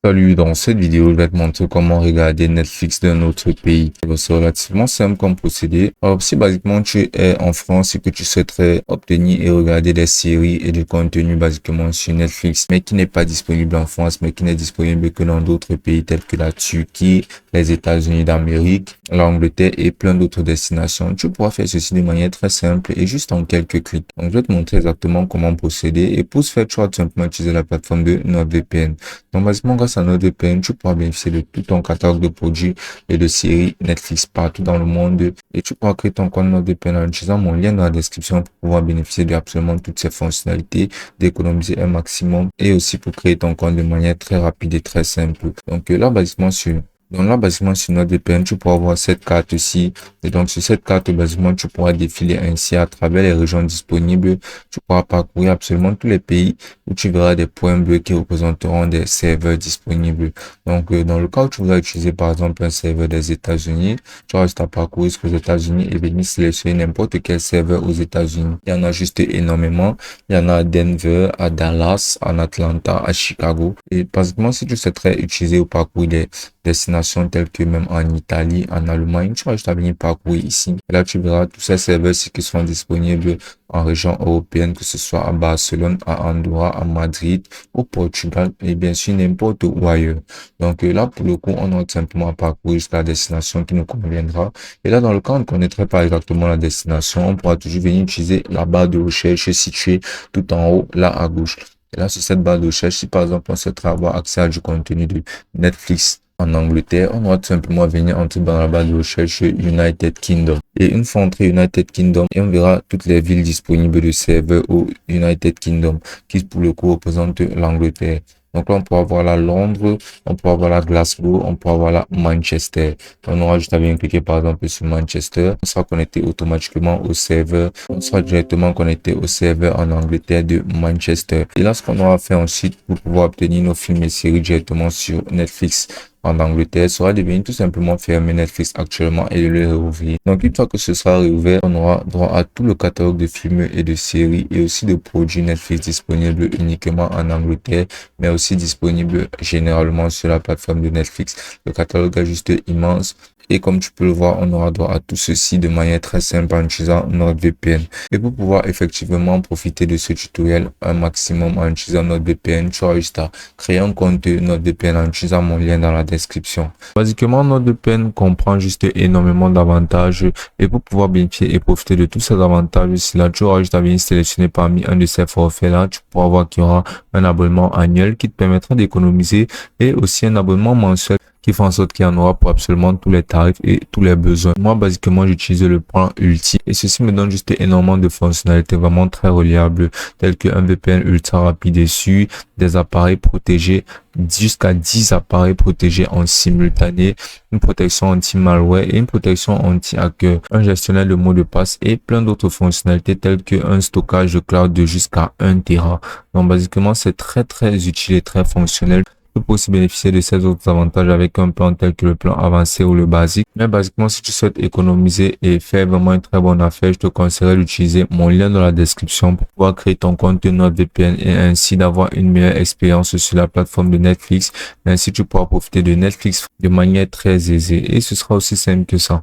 Salut, dans cette vidéo, je vais te montrer comment regarder Netflix d'un autre pays. C'est relativement simple comme procédé. Alors, si basiquement tu es en France et que tu souhaiterais obtenir et regarder des séries et du contenu basiquement sur Netflix, mais qui n'est pas disponible en France, mais qui n'est disponible que dans d'autres pays tels que la Turquie, les États-Unis d'Amérique, l'Angleterre et plein d'autres destinations, tu pourras faire ceci de manière très simple et juste en quelques clics. Donc, je vais te montrer exactement comment procéder et pour ce faire, tu vas tout simplement utiliser la plateforme de NordVPN. Donc, basiquement, grâce à NordVPN, tu pourras bénéficier de tout ton catalogue de produits et de séries Netflix partout dans le monde. Et tu pourras créer ton compte NordVPN en utilisant mon lien dans la description pour pouvoir bénéficier de absolument toutes ces fonctionnalités, d'économiser un maximum et aussi pour créer ton compte de manière très rapide et très simple. Donc là, basiquement, sur NordVPN, tu pourras voir cette carte-ci. Et donc, sur cette carte, basiquement, tu pourras défiler ainsi à travers les régions disponibles. Tu pourras parcourir absolument tous les pays où tu verras des points bleus qui représenteront des serveurs disponibles. Donc, dans le cas où tu voudrais utiliser, par exemple, un serveur des États-Unis, tu auras juste à parcourir aux États-Unis et venir sélectionner n'importe quel serveur aux États-Unis. Il y en a juste énormément. Il y en a à Denver, à Dallas, en Atlanta, à Chicago. Et basiquement, si tu souhaiterais utiliser ou parcourir des destinations telles que même en Italie, en Allemagne, tu vas juste à venir parcourir ici. Et là, tu verras tous ces serveurs qui sont disponibles en région européenne, que ce soit à Barcelone, à Andorra, à Madrid, au Portugal et bien sûr n'importe où ailleurs. Donc là, pour le coup, on a tout simplement à parcourir jusqu'à la destination qui nous conviendra. Et là, dans le cas où on ne connaîtrait pas exactement la destination, on pourra toujours venir utiliser la barre de recherche située tout en haut, là à gauche. Et là, sur cette barre de recherche, si par exemple on souhaiterait avoir accès à du contenu de Netflix en Angleterre, on va tout simplement venir entrer dans la barre de recherche United Kingdom. Et une fois entré United Kingdom, et on verra toutes les villes disponibles de serveurs au United Kingdom, qui pour le coup représente l'Angleterre. Donc là, on pourra voir la Londres, on pourra voir la Glasgow, on pourra voir la Manchester. On aura juste à bien cliquer par exemple sur Manchester. On sera connecté automatiquement au serveur. On sera directement connecté au serveur en Angleterre de Manchester. Et là, ce qu'on aura fait ensuite pour pouvoir obtenir nos films et séries directement sur Netflix en Angleterre sera de venir tout simplement fermer Netflix actuellement et de le réouvrir. Donc une fois que ce sera réouvert, on aura droit à tout le catalogue de films et de séries et aussi de produits Netflix disponibles uniquement en Angleterre, mais aussi disponibles généralement sur la plateforme de Netflix. Le catalogue est juste immense. Et comme tu peux le voir, on aura droit à tout ceci de manière très simple en utilisant NordVPN. Et pour pouvoir effectivement profiter de ce tutoriel un maximum en utilisant NordVPN, tu auras juste à créer un compte NordVPN en utilisant mon lien dans la description. Basiquement, NordVPN comprend juste énormément d'avantages. Et pour pouvoir bénéficier et profiter de tous ces avantages-là, tu auras juste à venir sélectionner parmi un de ces forfaits-là. Tu pourras voir qu'il y aura un abonnement annuel qui te permettra d'économiser et aussi un abonnement mensuel qui fait en sorte qu'il y en aura pour absolument tous les tarifs et tous les besoins. Moi, basiquement, j'utilise le plan ultime et ceci me donne juste énormément de fonctionnalités vraiment très reliables telles qu'un VPN ultra rapide dessus, des appareils protégés, jusqu'à 10 appareils protégés en simultané, une protection anti-malware et une protection anti-hacker, un gestionnaire de mots de passe et plein d'autres fonctionnalités telles qu'un stockage de cloud de jusqu'à 1 Tera. Donc, basiquement, c'est très utile et très fonctionnel. Tu peux aussi bénéficier de ces autres avantages avec un plan tel que le plan avancé ou le basique. Mais basiquement, si tu souhaites économiser et faire vraiment une très bonne affaire, je te conseillerais d'utiliser mon lien dans la description pour pouvoir créer ton compte NordVPN et ainsi d'avoir une meilleure expérience sur la plateforme de Netflix. Et ainsi, tu pourras profiter de Netflix de manière très aisée et ce sera aussi simple que ça.